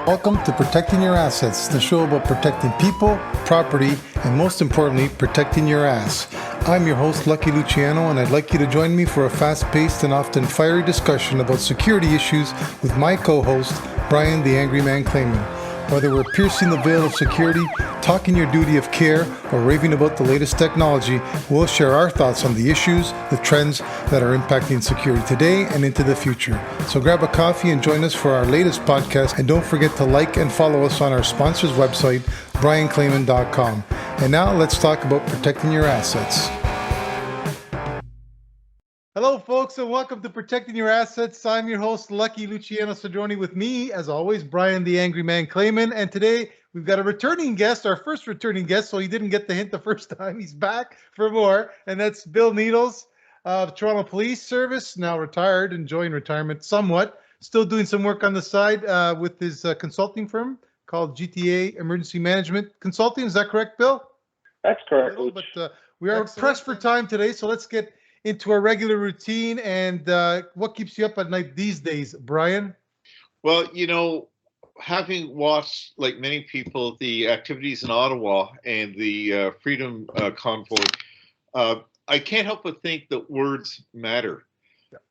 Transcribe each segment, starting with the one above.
Welcome to Protecting Your Assets, the show about protecting people, property, and most importantly, protecting your ass. I'm your host, Lucky Luciano, and I'd like you to join me for a fast-paced and often fiery discussion about security issues with my co-host, Brian the Angry Man Claman. Whether we're piercing the veil of security, talking your duty of care, or raving about the latest technology, we'll share our thoughts on the issues, the trends that are impacting security today and into the future. So grab a coffee and join us for our latest podcast, and don't forget to like and follow us on our sponsor's website, brianclaman.com. And now let's talk about protecting your assets. Hello, folks, and welcome to Protecting Your Assets. I'm your host, Lucky Luciano Cedrone. With me, as always, Brian the Angry Man Claman. And today we've got a returning guest, our first returning guest, so he didn't get the hint the first time. He's back for more, and that's Bill Neadles of Toronto Police Service, now retired, enjoying retirement somewhat, still doing some work on the side with his consulting firm called GTA Emergency Management Consulting. Is that correct, Bill? That's correct. But we are pressed for time today, so let's get into our regular routine. And what keeps you up at night these days, Brian? Well, you know, having watched, like many people, the activities in Ottawa and the Freedom Convoy, I can't help but think that words matter.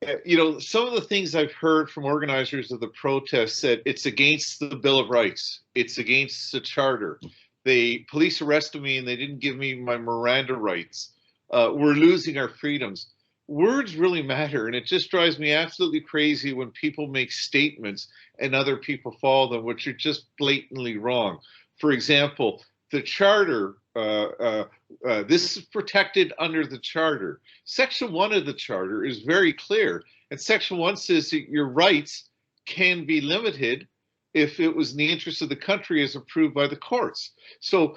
Yeah. You know, some of the things I've heard from organizers of the protest said it's against the Bill of Rights. It's against the Charter. The police arrested me and they didn't give me my Miranda rights. We're losing our freedoms. Words really matter, and it just drives me absolutely crazy when people make statements and other people follow them, which are just blatantly wrong. For example, the Charter, this is protected under the Charter. Section 1 of the Charter is very clear, and Section 1 says that your rights can be limited if it was in the interest of the country as approved by the courts. So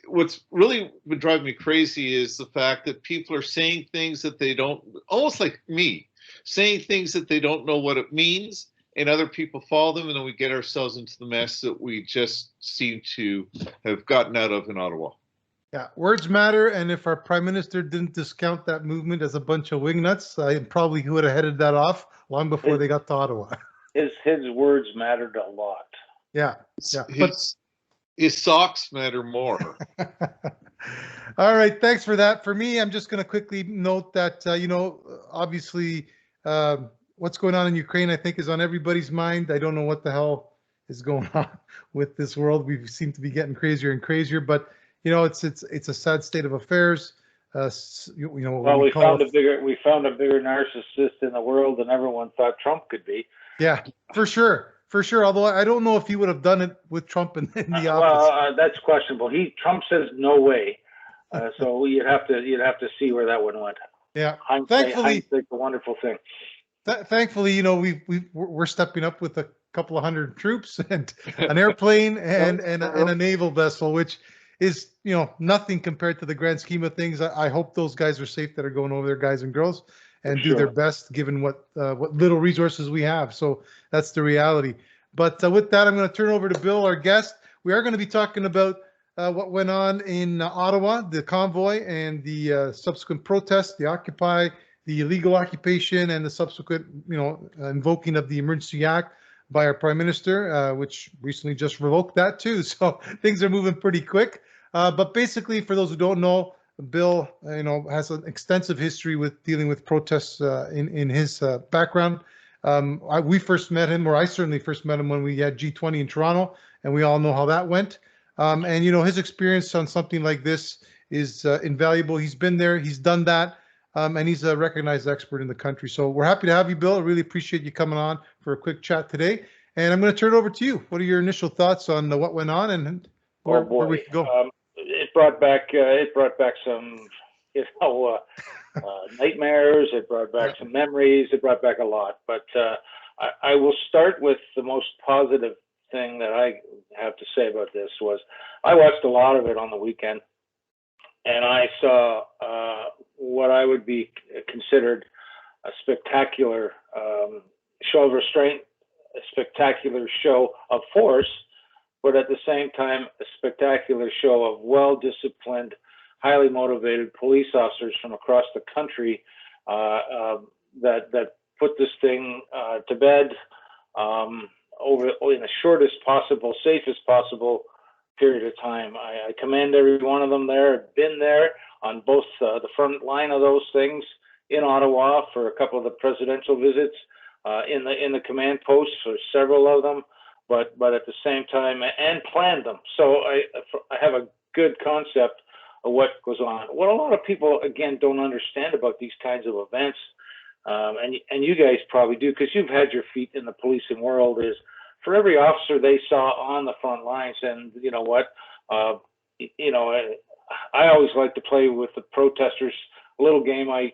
what's really been driving me crazy is the fact that people are saying things that they don't, almost like me, saying things that they don't know what it means, and other people follow them, and then we get ourselves into the mess that we just seem to have gotten out of in Ottawa. Yeah, words matter, and if our Prime Minister didn't discount that movement as a bunch of wingnuts, I probably would have headed that off long before they got to Ottawa. His words mattered a lot. Yeah, yeah. His socks matter more. All right, thanks for that. For me, I'm just going to quickly note that, you know, obviously what's going on in Ukraine, I think, is on everybody's mind. I don't know what the hell is going on with this world. We seem to be getting crazier and crazier, but, you know, it's a sad state of affairs. You know, well, we found a bigger narcissist in the world than everyone thought Trump could be. Yeah, for sure. For sure, although I don't know if he would have done it with Trump in the office. Well, that's questionable. Trump says no way, so you'd have to see where that one went. Yeah, hindsight's a wonderful thing. Thankfully, you know, we're stepping up with a couple of hundred troops and an airplane and a naval vessel, which is, you know, nothing compared to the grand scheme of things. I hope those guys are safe that are going over there, guys and girls, and do their best given what little resources we have. So that's the reality. But with that, I'm going to turn over to Bill, our guest. We are going to be talking about what went on in Ottawa, the convoy and the subsequent protests, the Occupy, the illegal occupation, and the subsequent, you know, invoking of the Emergency Act by our Prime Minister, which recently just revoked that too. So things are moving pretty quick. But basically, for those who don't know, Bill, you know, has an extensive history with dealing with protests in his background. We first met him, or I certainly first met him when we had G20 in Toronto, and we all know how that went. And, you know, his experience on something like this is invaluable. He's been there, he's done that, and he's a recognized expert in the country. So we're happy to have you, Bill. I really appreciate you coming on for a quick chat today. And I'm going to turn it over to you. What are your initial thoughts on what went on and where we could go? It brought back some, you know, nightmares. It brought back some memories. It brought back a lot. But I will start with the most positive thing that I have to say about this was I watched a lot of it on the weekend, and I saw what I would be considered a spectacular show of restraint, a spectacular show of force, but at the same time, a spectacular show of well-disciplined, highly motivated police officers from across the country that put this thing to bed. over in the shortest possible, safest possible period of time. I commend every one of them there. I've been there on both the front line of those things in Ottawa for a couple of the presidential visits, in the command posts for several of them, but at the same time, and planned them. So I have a good concept of what goes on. What a lot of people, again, don't understand about these kinds of events, and you guys probably do, because you've had your feet in the policing world, is for every officer they saw on the front lines. And you know what, you know, I always like to play with the protesters a little game. I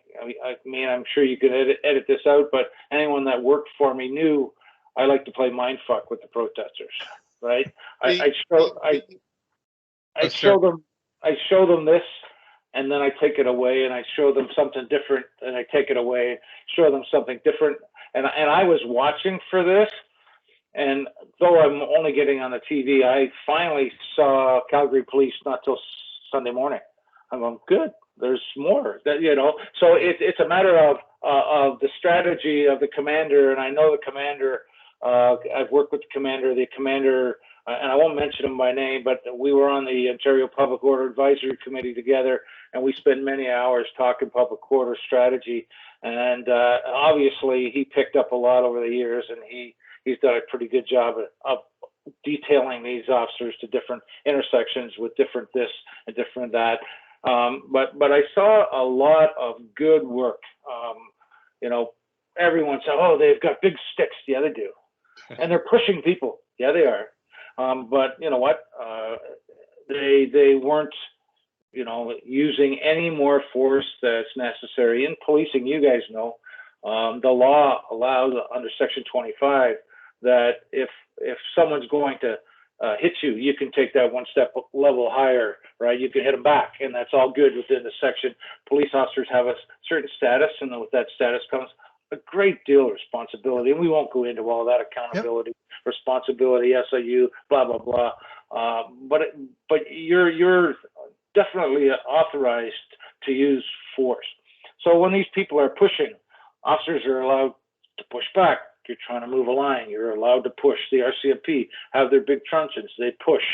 mean, I'm sure you could edit this out, but anyone that worked for me knew I like to play mindfuck with the protesters, right? I show them this, and then I take it away, and I show them something different, and I take it away, show them something different. And I was watching for this, and though I'm only getting on the TV, I finally saw Calgary Police not till Sunday morning. I'm going, good, there's more, that, you know. So it's a matter of the strategy of the commander, and I know the commander. I've worked with the commander, and I won't mention him by name, but we were on the Ontario Public Order Advisory Committee together, and we spent many hours talking public order strategy. And obviously, he picked up a lot over the years, and he's done a pretty good job of detailing these officers to different intersections with different this and different that. But I saw a lot of good work. You know, everyone said, "Oh, they've got big sticks." Yeah, they do, and they're pushing people. Yeah, they are. But you know what? They weren't, you know, using any more force that's necessary in policing. You guys know, the law allows under Section 25 that if someone's going to hit you, you can take that one step level higher, right? You can hit them back, and that's all good within the section. Police officers have a certain status, and with that status comes a great deal of responsibility. And we won't go into all that accountability, responsibility, SIU, blah blah blah. But you're definitely authorized to use force. So when these people are pushing, officers are allowed to push back. You're trying to move a line, you're allowed to push. The RCMP have their big truncheons. They push.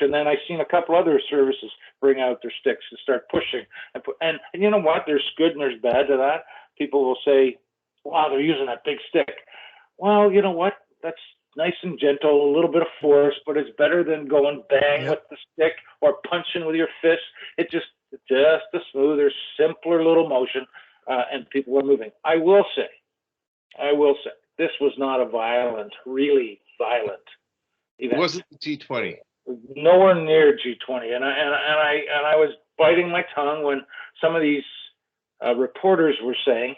And then I've seen a couple other services bring out their sticks and start pushing. And you know what? There's good and there's bad to that. People will say, wow, they're using that big stick. Well, you know what? That's nice and gentle, a little bit of force, but it's better than going bang with the stick or punching with your fist. It's just a smoother, simpler little motion, and people are moving. I will say, this was not a really violent event. It wasn't the G20. Nowhere near G20, and I was biting my tongue when some of these reporters were saying,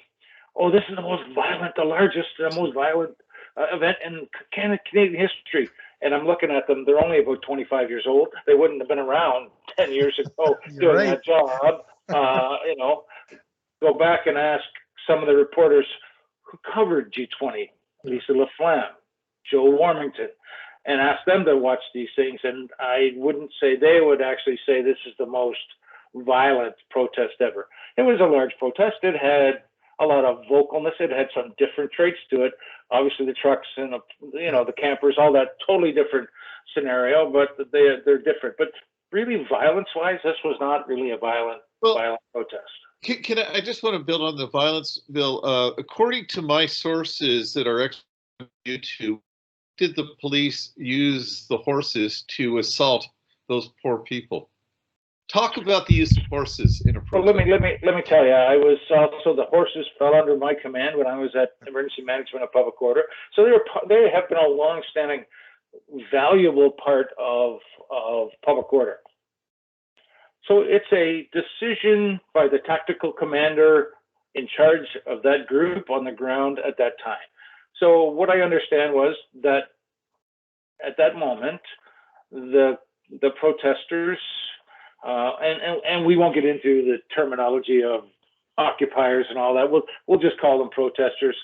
"Oh, this is the most violent, the largest, the most violent event in Canadian history." And I'm looking at them; they're only about 25 years old. They wouldn't have been around 10 years ago doing that job. You know, go back and ask some of the reporters who covered G20, Lisa LaFlamme, Joe Warmington, and ask them to watch these things. And I wouldn't say, they would actually say this is the most violent protest ever. It was a large protest. It had a lot of vocalness. It had some different traits to it. Obviously the trucks and the campers, all that, totally different scenario, but they're different. But really violence-wise, this was not really a violent protest. Can I just want to build on the violence, Bill. According to my sources that are experts on YouTube, did the police use the horses to assault those poor people? Talk about the use of horses in a protest. Well, let me tell you, I was also, the horses fell under my command when I was at Emergency Management of Public Order. So they have been a long-standing, valuable part of public order. So it's a decision by the tactical commander in charge of that group on the ground at that time. So what I understand was that at that moment, the protesters, and we won't get into the terminology of occupiers and all that. We'll just call them protesters.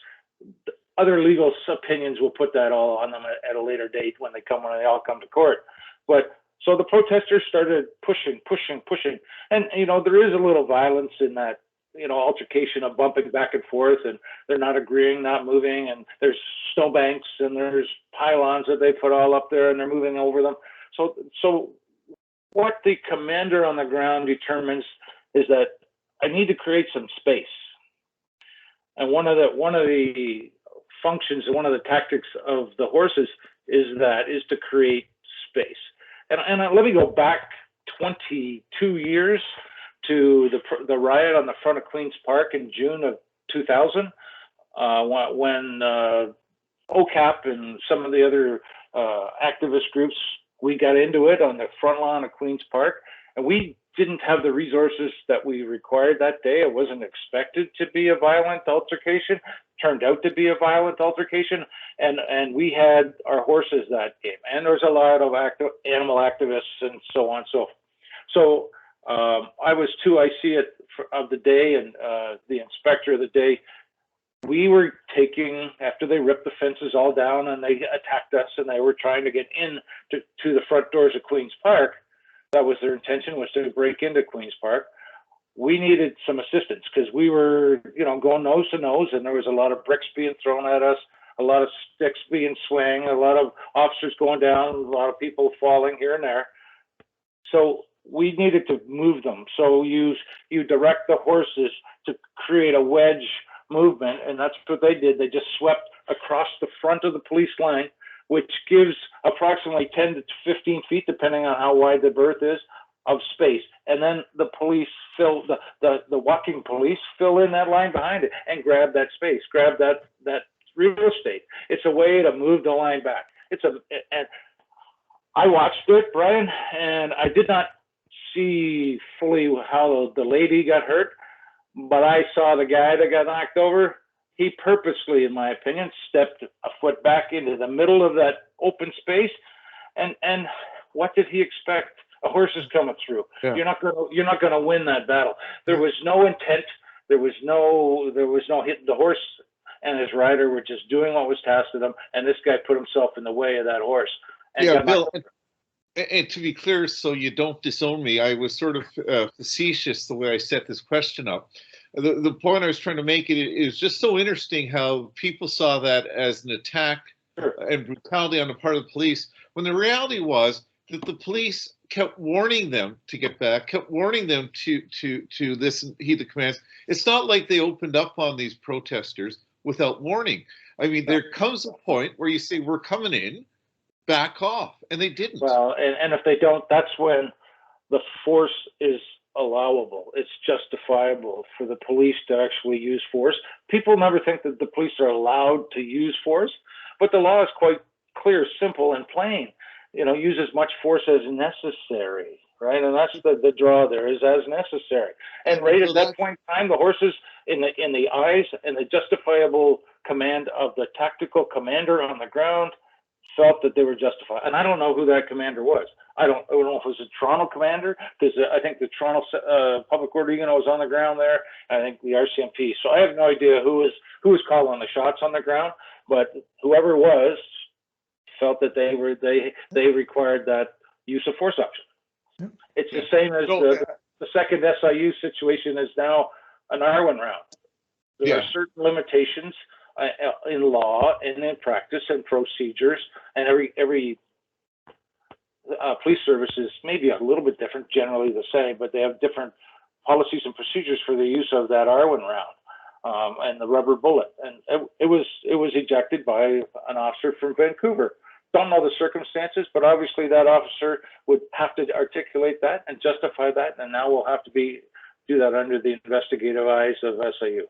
Other legal opinions will put that all on them at a later date when they all come to court. But so the protesters started pushing. And, there is a little violence in that altercation of bumping back and forth, and they're not agreeing, not moving, and there's snowbanks and there's pylons that they put all up there and they're moving over them. So what the commander on the ground determines is that I need to create some space. And one of the functions and one of the tactics of the horses is to create space. And let me go back 22 years to the riot on the front of Queen's Park in June of 2000, when OCAP and some of the other activist groups, we got into it on the front lawn of Queen's Park, and we didn't have the resources that we required that day. It wasn't expected to be a violent altercation. Turned out to be a violent altercation, and we had our horses that game, and there was a lot of animal activists and so on. So I was too IC of the day, and the inspector of the day. We were taking, after they ripped the fences all down and they attacked us and they were trying to get in to the front doors of Queen's Park. That was their intention, was to break into Queen's Park. We needed some assistance because we were, going nose to nose, and there was a lot of bricks being thrown at us, a lot of sticks being swung, a lot of officers going down, a lot of people falling here and there. So we needed to move them. So you direct the horses to create a wedge movement, and that's what they did. They just swept across the front of the police line, which gives approximately 10 to 15 feet, depending on how wide the berth is, of space. And then the police fill the walking police fill in that line behind it and grab that space, grab that real estate. It's a way to move the line back. And I watched it, Brian, and I did not see fully how the lady got hurt, but I saw the guy that got knocked over. He purposely, in my opinion, stepped a foot back into the middle of that open space. And what did he expect? A horse is coming through. Yeah. You're not gonna win that battle. There was no intent. There was no hit. The horse and his rider were just doing what was tasked of them, and this guy put himself in the way of that horse. And Bill. And to be clear, so you don't disown me, I was sort of facetious the way I set this question up. The point I was trying to make is just so interesting how people saw that as an attack and brutality on the part of the police, when the reality was that the police kept warning them to get back, kept warning them to listen, heed the commands. It's not like they opened up on these protesters without warning. I mean, there comes a point where you say, we're coming in, back off, and they didn't. Well, and if they don't, that's when the force is allowable. It's justifiable for the police to actually use force. People never think that the police are allowed to use force, but the law is quite clear, simple, and plain. Use as much force as necessary, right? And that's the draw there, is as necessary. And right at that point in time, the horses, in the eyes and the justifiable command of the tactical commander on the ground, felt that they were justified. And I don't know who that commander was. I don't know if it was a Toronto commander, because I think the Toronto Public Order Unit was on the ground there. I think the RCMP. So I have no idea who was calling the shots on the ground, but whoever was felt that they required that use of force option. It's the same as the second SIU situation is now an Arwen round. There are certain limitations in law and in practice and procedures, and every police service is maybe a little bit different, generally the same, but they have different policies and procedures for the use of that Arwen round and the rubber bullet. And it was ejected by an officer from Vancouver. Don't know the circumstances, but obviously that officer would have to articulate that and justify that, and now we'll have to do that under the investigative eyes of SIU.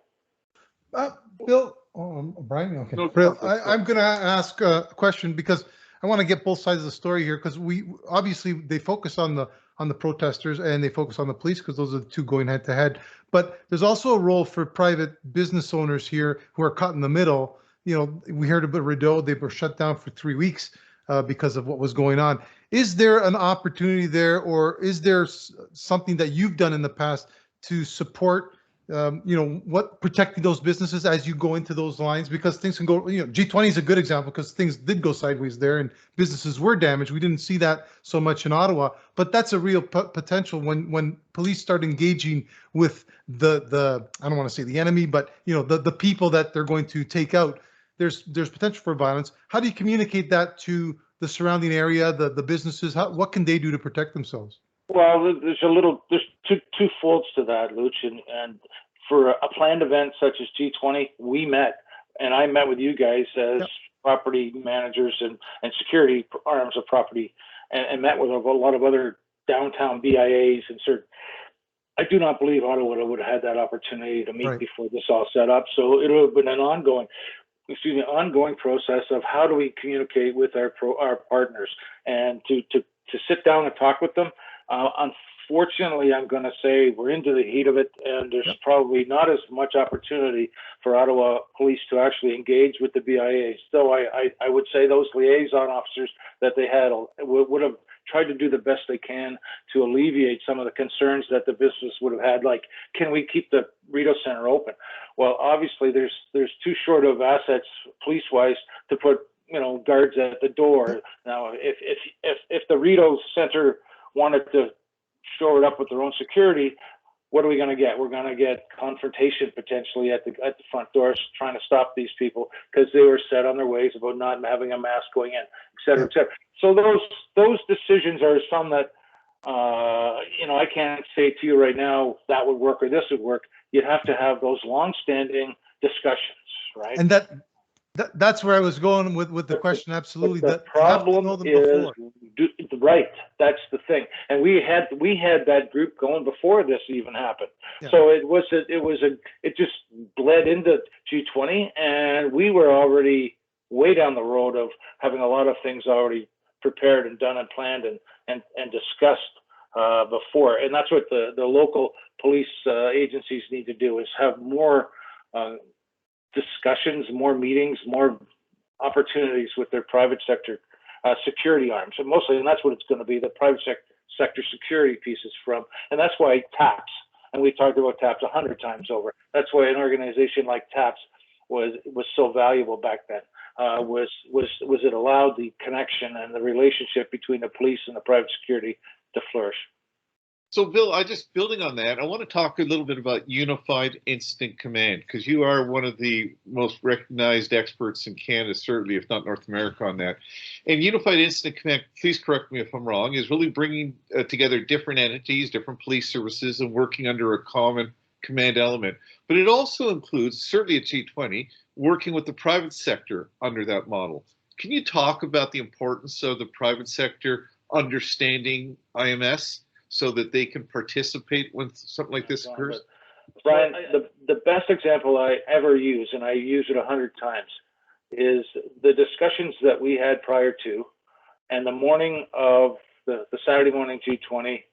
Bill, Brian, okay. No, I'm going to ask a question because I want to get both sides of the story here, because they focus on the protesters and they focus on the police because those are the two going head to head. But there's also a role for private business owners here who are caught in the middle. We heard about Rideau. They were shut down for 3 weeks because of what was going on. Is there an opportunity there, or is there something that you've done in the past to support what protecting those businesses as you go into those lines, because things can go, G20 is a good example because things did go sideways there and businesses were damaged. We didn't see that so much in Ottawa, but that's a real potential when police start engaging with the I don't want to say the enemy, but the people that they're going to take out. There's potential for violence. How do you communicate that to the surrounding area, the businesses? What can they do to protect themselves? Well, there's two folds to that, Luch, and for a planned event such as G20, we met, and I met with you guys as property managers and security arms of property, and met with a lot of other downtown BIAs and certain. I do not believe Ottawa would have had that opportunity to meet before this all set up. So it would have been an ongoing process of how do we communicate with our partners and to sit down and talk with them. Unfortunately, I'm going to say we're into the heat of it, and there's probably not as much opportunity for Ottawa Police to actually engage with the BIA. So I would say those liaison officers that they had would have tried to do the best they can to alleviate some of the concerns that the business would have had, like, can we keep the Rideau Center open? Well, obviously, there's too short of assets police-wise to put guards at the door. Now, if the Rideau Center wanted to shore it up with their own security, what are we going to get? We're going to get confrontation potentially at the front doors trying to stop these people because they were set on their ways about not having a mask going in, et cetera, et cetera. So those decisions are some that I can't say to you right now that would work or this would work. You'd have to have those long-standing discussions, right? And that's where I was going with the question. Absolutely. The problem is right. That's the thing. And we had that group going before this even happened. Yeah. So it just bled into G20, and we were already way down the road of having a lot of things already prepared and done and planned and discussed before. And that's what the local police agencies need to do, is have more discussions, more meetings, more opportunities with their private sector security arms, and that's what it's going to be, the private sector security pieces from. And that's why TAPS, and we talked about TAPS 100 times over. That's why an organization like TAPS was so valuable back then. Was it allowed the connection and the relationship between the police and the private security to flourish. So, Bill, building on that, I want to talk a little bit about Unified Incident Command, because you are one of the most recognized experts in Canada, certainly, if not North America, on that. And Unified Incident Command, please correct me if I'm wrong, is really bringing together different entities, different police services, and working under a common command element. But it also includes, certainly at G20, working with the private sector under that model. Can you talk about the importance of the private sector understanding IMS so that they can participate when something like this occurs? Brian, the best example I ever use, and I use it 100 times, is the discussions that we had prior to, and the morning of the Saturday morning G20,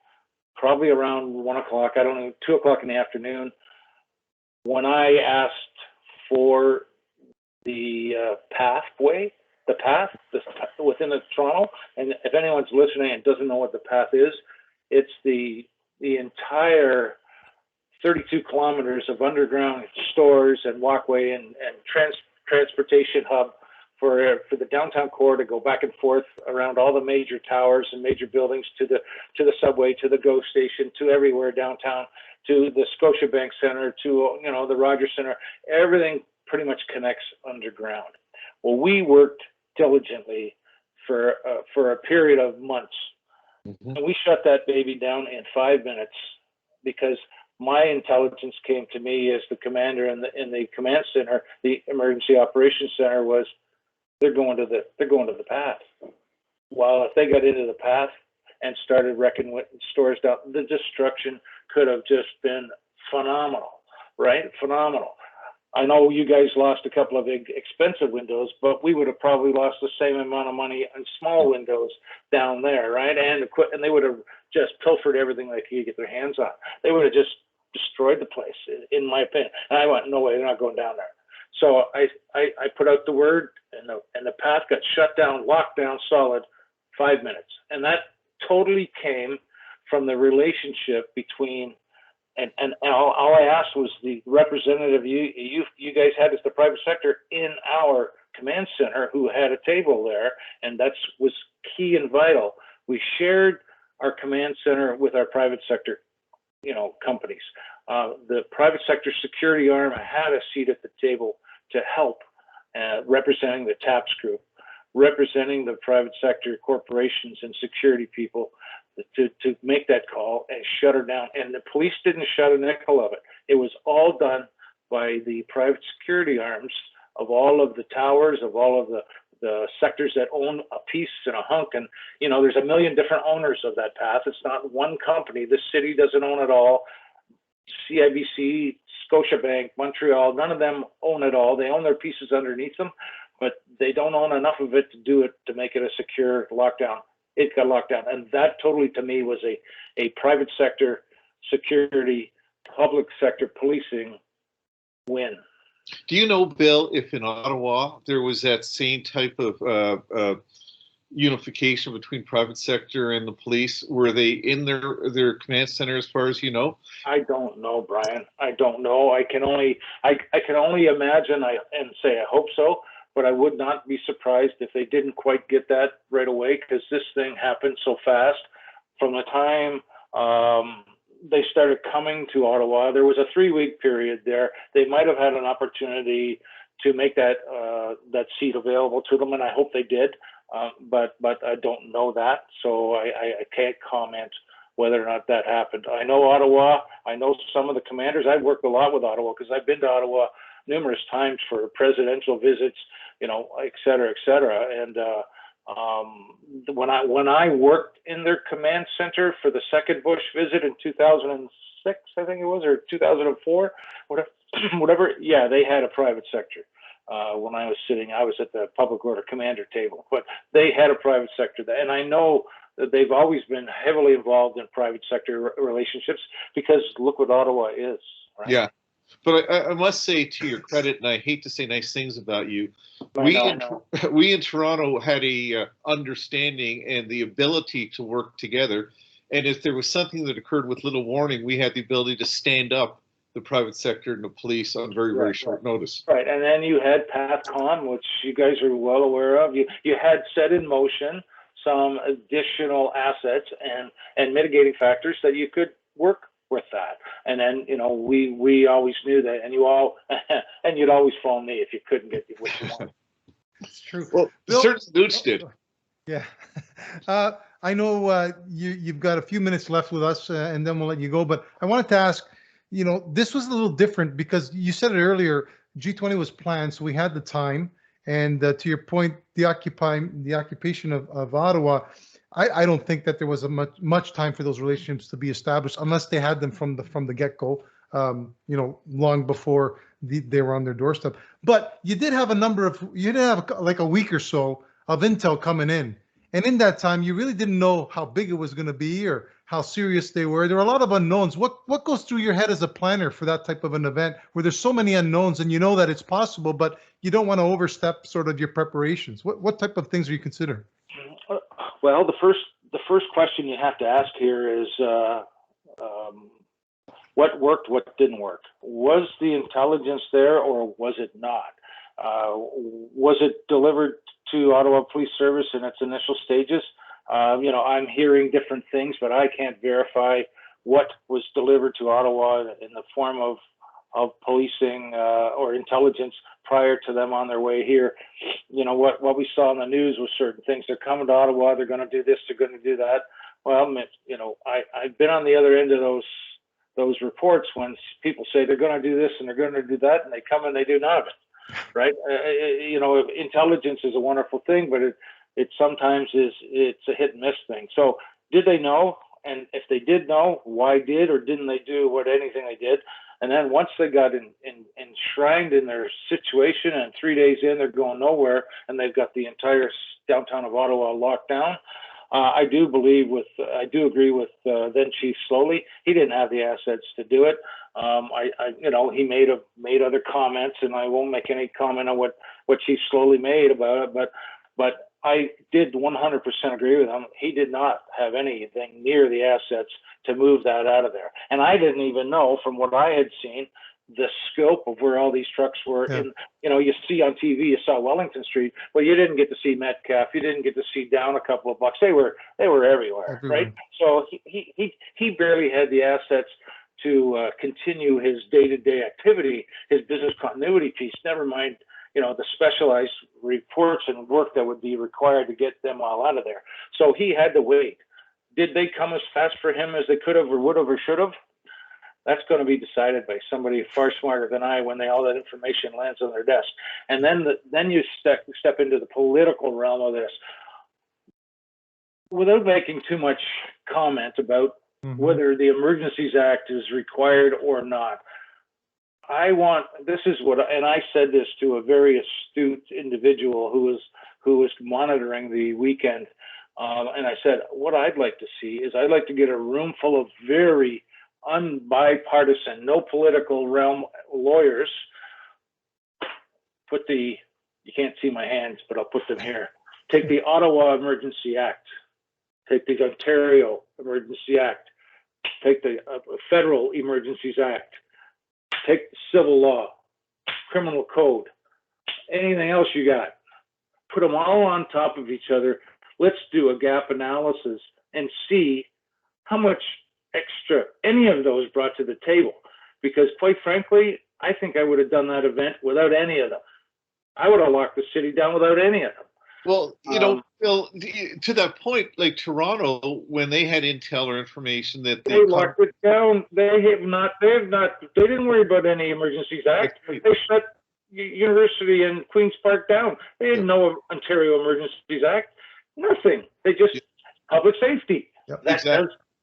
probably around 1 o'clock, I don't know, 2 o'clock in the afternoon, when I asked for the path within the Toronto, and if anyone's listening and doesn't know what the path is, it's the entire 32 kilometers of underground stores and walkway and transportation hub for the downtown core to go back and forth around all the major towers and major buildings to the subway, to the GO station, to everywhere downtown, to the Scotiabank Center, to the Rogers Center. Everything pretty much connects underground. Well, we worked diligently for a period of months. Mm-hmm. And we shut that baby down in 5 minutes because my intelligence came to me as the commander in the command center, the emergency operations center, was they're going to the path. Well, if they got into the path and started wrecking stores down, the destruction could have just been phenomenal, right? Phenomenal. I know you guys lost a couple of big expensive windows, but we would have probably lost the same amount of money on small windows down there, right? And they would have just pilfered everything they could get their hands on. They would have just destroyed the place, in my opinion. And I went, no way, they're not going down there. So I put out the word, and the path got shut down, locked down, solid, 5 minutes. And that totally came from the relationship between and all I asked was the representative you guys had as the private sector in our command center who had a table there, and that was key and vital. We shared our command center with our private sector, companies. The private sector security arm had a seat at the table to help, representing the TAPS group, representing the private sector corporations and security people to make that call and shut her down. And the police didn't shut a nickel of it. It was all done by the private security arms of all of the towers, of all of the sectors that own a piece and a hunk. And, there's a million different owners of that path. It's not one company. The city doesn't own it all. CIBC, Scotiabank, Montreal, none of them own it all. They own their pieces underneath them, but they don't own enough of it to make it a secure lockdown. It got locked down. And that totally, to me, was a private sector security, public sector policing win. Do you know, Bill, if in Ottawa there was that same type of unification between private sector and the police? Were they in their command center, as far as you know? I don't know, Brian. I don't know. I can only imagine and say I hope so, but I would not be surprised if they didn't quite get that right away, because this thing happened so fast. From the time they started coming to Ottawa, there was a 3-week period there. They might have had an opportunity to make that seat available to them, and I hope they did. But I don't know that, so I can't comment whether or not that happened. I know Ottawa. I know some of the commanders. I've worked a lot with Ottawa because I've been to Ottawa numerous times for presidential visits, et cetera, et cetera. And when I worked in their command center for the second Bush visit in 2006, I think it was, or 2004, whatever. Yeah, they had a private sector. When I was at the public order commander table, but they had a private sector there. And I know that they've always been heavily involved in private sector relationships, because look what Ottawa is, right? Yeah. But I must say, to your credit, and I hate to say nice things about you, we in Toronto had a understanding and the ability to work together. And if there was something that occurred with little warning, we had the ability to stand up the private sector and the police on very short notice. Right, and then you had PathCon, which you guys are well aware of. You had set in motion some additional assets and mitigating factors that you could work with that. And then we always knew that, and and you'd always phone me if you couldn't get what you wanted. It's true. Well, certain dudes did. Yeah. I know you've got a few minutes left with us, and then we'll let you go. But I wanted to ask, this was a little different because you said it earlier, G20 was planned, so we had the time. And to your point, the occupation of Ottawa, I don't think that there was much time for those relationships to be established unless they had them from the get-go, long before they were on their doorstep. But you did have like a week or so of intel coming in. And in that time, you really didn't know how big it was going to be or how serious they were. There were a lot of unknowns. What goes through your head as a planner for that type of an event where there's so many unknowns and you know that it's possible, but you don't want to overstep sort of your preparations? What type of things are you considering? Well, the first question you have to ask here is what worked, what didn't work. Was the intelligence there or was it not? Was it delivered to Ottawa Police Service in its initial stages? I'm hearing different things, but I can't verify what was delivered to Ottawa in the form of policing or intelligence prior to them on their way here. What we saw in the news was certain things. They're coming to Ottawa. They're going to do this. They're going to do that. Well, I've been on the other end of those reports when people say they're going to do this and they're going to do that, and they come and they do none of it. Right? Intelligence is a wonderful thing, but it sometimes it's a hit and miss thing. So did they know? And if they did know, why did or didn't they do anything they did? And then once they got enshrined in their situation, and 3 days in, they're going nowhere, and they've got the entire downtown of Ottawa locked down. I do agree with then Chief Slowly. He didn't have the assets to do it. He made other comments, and I won't make any comment on what Chief Slowly made about it. But I did 100% agree with him. He did not have anything near the assets to move that out of there. And I didn't even know, from what I had seen, the scope of where all these trucks were. Yeah. In, you know, you see on TV, you saw Wellington Street, but you didn't get to see Metcalf. You didn't get to see down a couple of blocks. They were everywhere, right? So he barely had the assets to continue his day-to-day activity, his business continuity piece, never mind, you know, the specialized reports and work that would be required to get them all out of there. So he had to wait. Did they come as fast for him as they could have or would have or should have? That's going to be decided by somebody far smarter than I when all that information lands on their desk. And then you step into the political realm of this. Without making too much comment about whether the Emergencies Act is required or not, and I said this to a very astute individual who was monitoring the weekend, and I said, what I'd like to see is I'd like to get a room full of very unbipartisan, no political realm lawyers. You can't see my hands, but I'll put them here. Take the Ottawa Emergency Act, take the Ontario Emergency Act, take the Federal Emergencies Act, take the civil law, criminal code, anything else you got, put them all on top of each other. Let's do a gap analysis and see how much extra any of those brought to the table. Because quite frankly, I think I would have done that event without any of them. I would have locked the city down without any of them. Well, you know, Phil, to that point, like Toronto, when they had intel or information that they locked it down, they didn't worry about any Emergencies Act. They shut University and Queen's Park down. They didn't know of Ontario Emergencies Act. Nothing. They just public safety. Yep.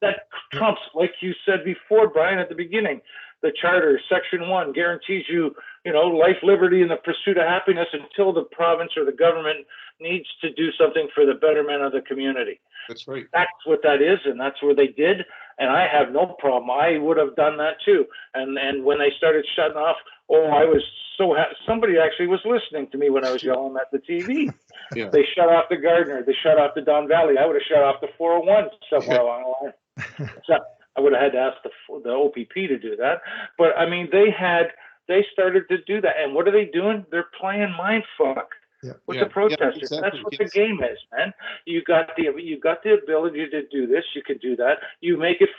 That trumps, like you said before, Brian, at the beginning. The Charter, Section 1, guarantees you, life, liberty, and the pursuit of happiness until the province or the government needs to do something for the betterment of the community. That's right. That's what that is, and that's where they did. And I have no problem. I would have done that too. And when they started shutting off, I was so happy. Somebody actually was listening to me when I was yelling at the TV. Yeah. They shut off the Gardner. They shut off the Don Valley. I would have shut off the 401 somewhere along the line. So I would have had to ask the OPP to do that. But I mean, they started to do that. And what are they doing? They're playing mind fuck with the protesters. Exactly. That's what the game is, man. You got the ability to do this. You can do that. You make it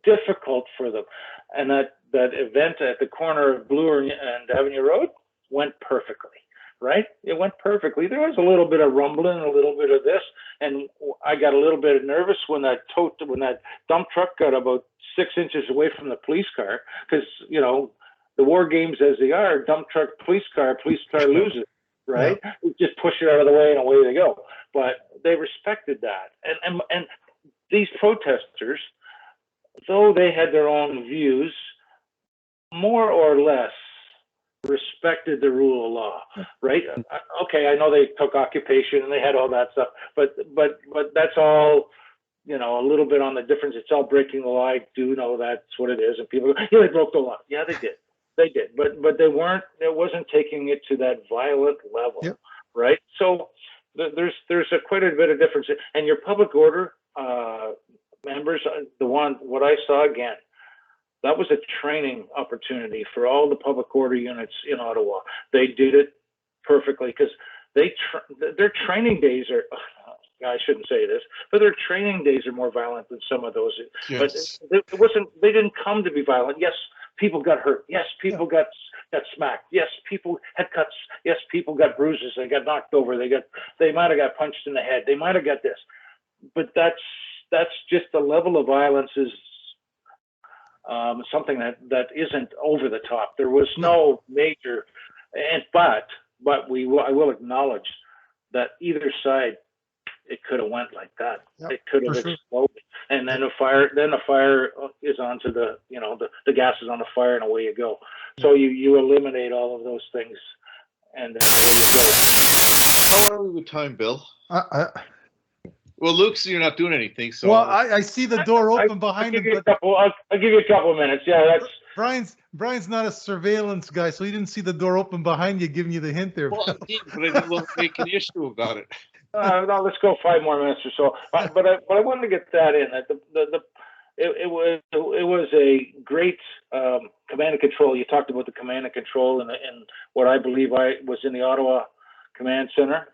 difficult for them. And that event at the corner of Bloor and Avenue Road went perfectly. Right? It went perfectly. There was a little bit of rumbling, a little bit of this, and I got a little bit nervous when that dump truck got about 6 inches away from the police car, because the war games as they are, dump truck, police car loses, right? Yeah. Just push it out of the way and away they go. But they respected that, and these protesters, though they had their own views, more or less respected the rule of law, right? Okay, I know they took occupation and they had all that stuff, but that's all, a little bit on the difference. It's all breaking the law. I do know that's what it is, and people go, yeah, they broke the law. Yeah, they did, but they weren't. It wasn't taking it to that violent level, right? So there's quite a bit of difference, and your public order members, what I saw again. That was a training opportunity for all the public order units in Ottawa. They did it perfectly because their training days are, I shouldn't say this, but their training days are more violent than some of those. Yes. But they didn't come to be violent. Yes, people got hurt. Yes, people got smacked. Yes, people had cuts. Yes, people got bruises. They got knocked over. They might have got punched in the head. They might have got this. But that's just the level of violence is something that isn't over the top. There was no major, but I will acknowledge that either side, it could have went like that. Yep, it could have exploded, and then the fire is onto the gas is on the fire, and away you go. So you eliminate all of those things, and then away you go. How are we with time, Bill? Well, Luke, you're not doing anything. So I see the door open behind him. I'll give you a couple of minutes. Yeah, that's Brian's not a surveillance guy, so he didn't see the door open behind you, giving you the hint there. Well, I did, but I didn't want to make an issue about it. No, let's go 5 more minutes or so. But I wanted to get that in. It was a great command and control. You talked about the command and control and what I believe I was in the Ottawa Command Center.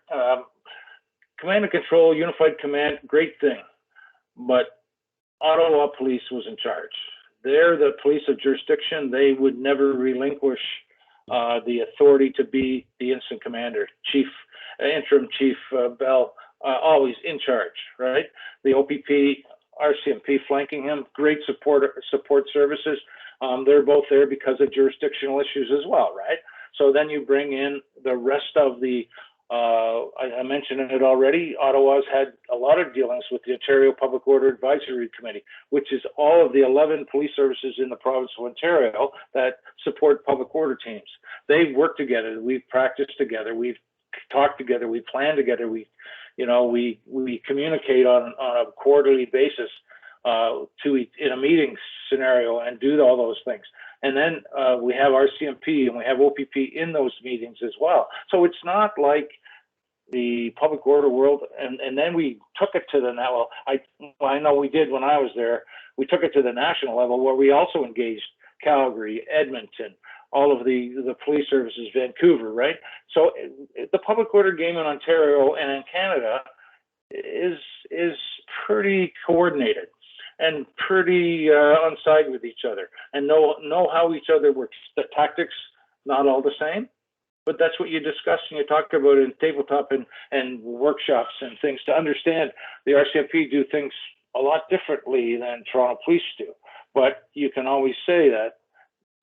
Command and control, unified command, great thing. But Ottawa Police was in charge. They're the police of jurisdiction. They would never relinquish the authority to be the incident commander, interim chief Bell, always in charge, right? The OPP, RCMP flanking him, great support services. They're both there because of jurisdictional issues as well, right? So then you bring in the rest of the, I mentioned it already, Ottawa's had a lot of dealings with the Ontario Public Order Advisory Committee, which is all of the 11 police services in the province of Ontario that support public order teams. They work together, we've practiced together, we've talked together, we plan together, we communicate on a quarterly basis in a meeting scenario and do all those things. And then we have RCMP and we have OPP in those meetings as well. So it's not like the public order world, and then we took it to the now. I know we did when I was there. We took it to the national level where we also engaged Calgary, Edmonton, all of the police services, Vancouver, right? So the public order game in Ontario and in Canada is pretty coordinated and pretty on side with each other, and know how each other works. The tactics, not all the same, but that's what you discuss and you talk about in tabletop and workshops and things to understand. The RCMP do things a lot differently than Toronto Police do, but you can always say that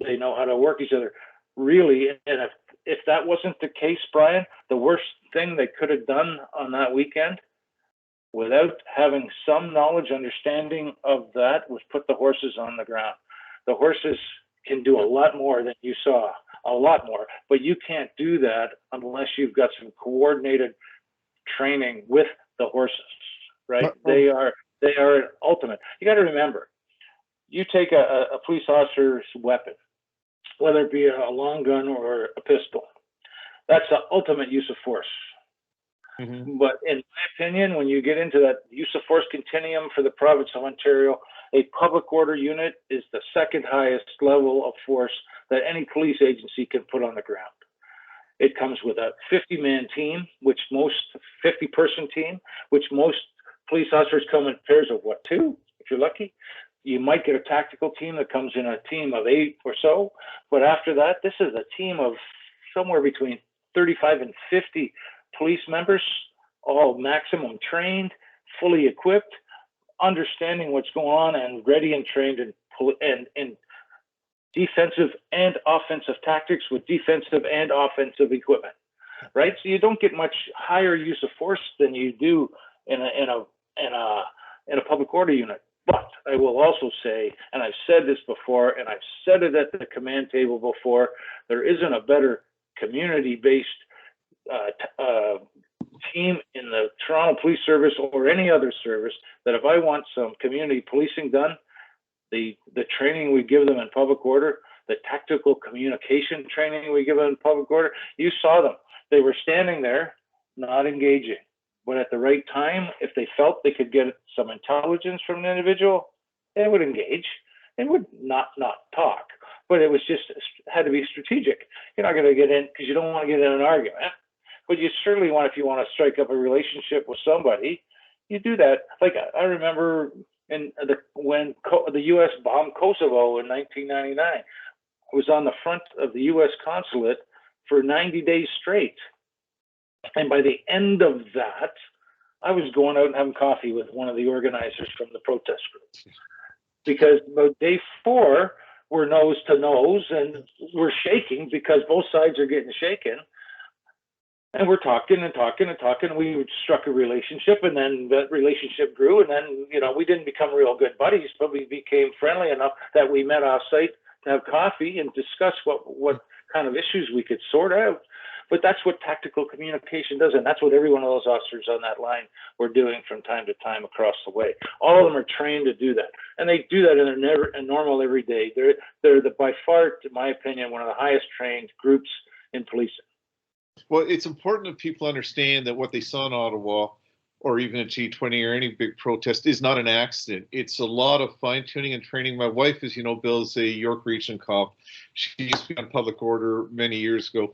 they know how to work each other. Really, and if that wasn't the case, Brian, the worst thing they could have done on that weekend, without having some knowledge, understanding of that, was put the horses on the ground. The horses can do a lot more than you saw, a lot more, but you can't do that unless you've got some coordinated training with the horses, right? They are ultimate. You got to remember, you take a police officer's weapon, whether it be a long gun or a pistol, that's the ultimate use of force. Mm-hmm. But in my opinion, when you get into that use of force continuum for the province of Ontario, a public order unit is the second highest level of force that any police agency can put on the ground. It comes with a 50-man team, 50-person team, which most police officers come in pairs of 2, if you're lucky. You might get a tactical team that comes in a team of 8 or so, but after that, this is a team of somewhere between 35 and 50 police members, all maximum trained, fully equipped, understanding what's going on and ready and trained in defensive and offensive tactics with defensive and offensive equipment, right? So you don't get much higher use of force than you do in a public order unit. But I will also say, and I've said this before, and I've said it at the command table before, there isn't a better community-based team in the Toronto Police Service or any other service that if I want some community policing done, the training we give them in public order, the tactical communication training we give them in public order, you saw them. They were standing there, not engaging. But at the right time, if they felt they could get some intelligence from an individual, they would engage. They would not talk. But it was just had to be strategic. You're not going to get in because you don't want to get in an argument. But you certainly want, if you want to strike up a relationship with somebody, you do that. Like I remember when the U.S. bombed Kosovo in 1999, I was on the front of the U.S. consulate for 90 days straight. And by the end of that, I was going out and having coffee with one of the organizers from the protest group. Because about day 4, we're nose to nose and we're shaking because both sides are getting shaken. And we're talking and talking and talking. We struck a relationship, and then that relationship grew. And then, we didn't become real good buddies, but we became friendly enough that we met off site to have coffee and discuss what kind of issues we could sort out. But that's what tactical communication does, and that's what every one of those officers on that line were doing from time to time across the way. All of them are trained to do that, and they do that in a normal every day. They're by far, in my opinion, one of the highest trained groups in policing. Well, it's important that people understand that what they saw in Ottawa, or even at G20 or any big protest, is not an accident. It's a lot of fine tuning and training. My wife, as you know, Bill, is a York Region cop. She used to be on public order many years ago.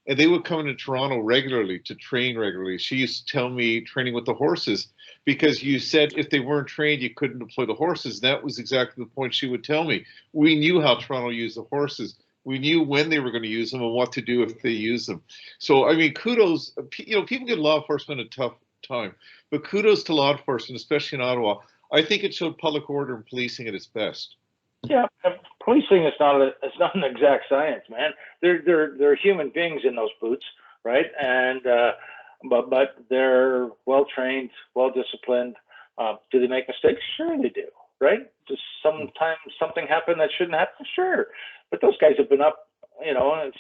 And they would come into Toronto regularly to train regularly. She used to tell me training with the horses, because you said if they weren't trained, you couldn't deploy the horses. That was exactly the point she would tell me. We knew how Toronto used the horses. We knew when they were going to use them and what to do if they use them. So, I mean, kudos. You know, people give law enforcement a tough time, but kudos to law enforcement, especially in Ottawa. I think it showed public order and policing at its best. Yeah, policing is not an exact science, man. They're human beings in those boots, right? And but they're well trained, well disciplined. Do they make mistakes? Sure, they do, right? Does sometimes something happen that shouldn't happen? Sure, but those guys have been up, you know.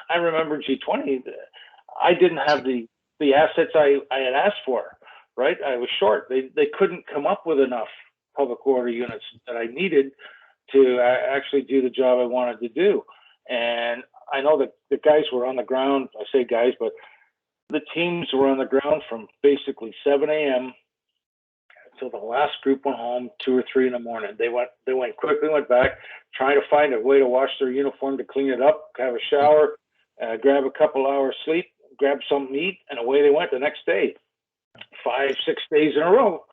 I remember G20. I didn't have the assets I had asked for, right? I was short. They couldn't come up with enough public order units that I needed to actually do the job I wanted to do. And I know that the guys were on the ground. I say guys, but the teams were on the ground from basically 7 a.m. until the last group went home, 2 or 3 in the morning. They went quickly, went back, trying to find a way to wash their uniform, to clean it up, have a shower, grab a couple hours sleep, grab something to eat, and away they went the next day, 5, 6 days in a row.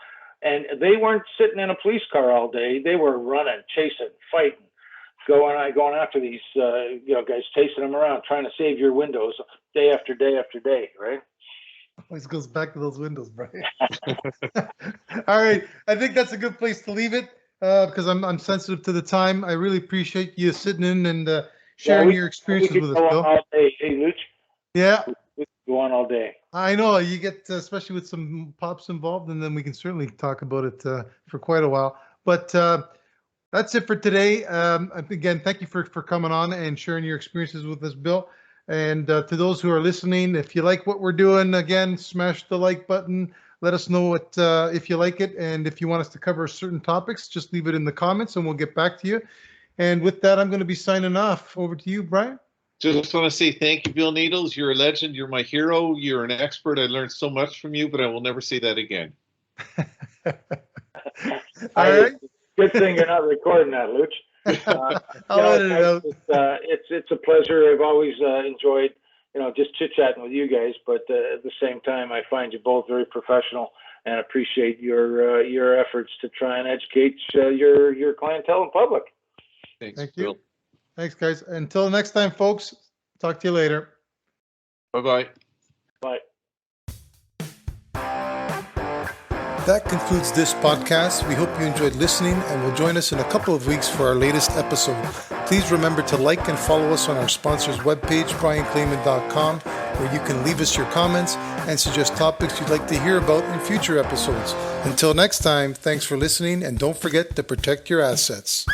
And they weren't sitting in a police car all day. They were running, chasing, fighting, going after these guys, chasing them around, trying to save your windows day after day after day, right? Always goes back to those windows, Brian. All right, I think that's a good place to leave it, because I'm sensitive to the time. I really appreciate you sitting in and sharing your experiences with us, Bill. All day. Hey, Luch. Yeah. We could go on all day. I know you get, especially with some pops involved, and then we can certainly talk about it for quite a while. But that's it for today. Again, thank you for coming on and sharing your experiences with us, Bill. And to those who are listening, if you like what we're doing, again, smash the like button. Let us know what if you like it, and if you want us to cover certain topics, just leave it in the comments, and we'll get back to you. And with that, I'm going to be signing off. Over to you, Brian. Just want to say thank you, Bill Neadles. You're a legend. You're my hero. You're an expert. I learned so much from you, but I will never say that again. All right. Good thing you're not recording that, Luch. I'll edit it out. It's a pleasure. I've always enjoyed, just chit-chatting with you guys, but at the same time, I find you both very professional and appreciate your efforts to try and educate your clientele and public. Thanks, Thank Bill. you. Thanks, guys. Until next time, folks. Talk to you later. Bye-bye. Bye. That concludes this podcast. We hope you enjoyed listening and will join us in a couple of weeks for our latest episode. Please remember to like and follow us on our sponsor's webpage, brianclaman.com, where you can leave us your comments and suggest topics you'd like to hear about in future episodes. Until next time, thanks for listening, and don't forget to protect your assets.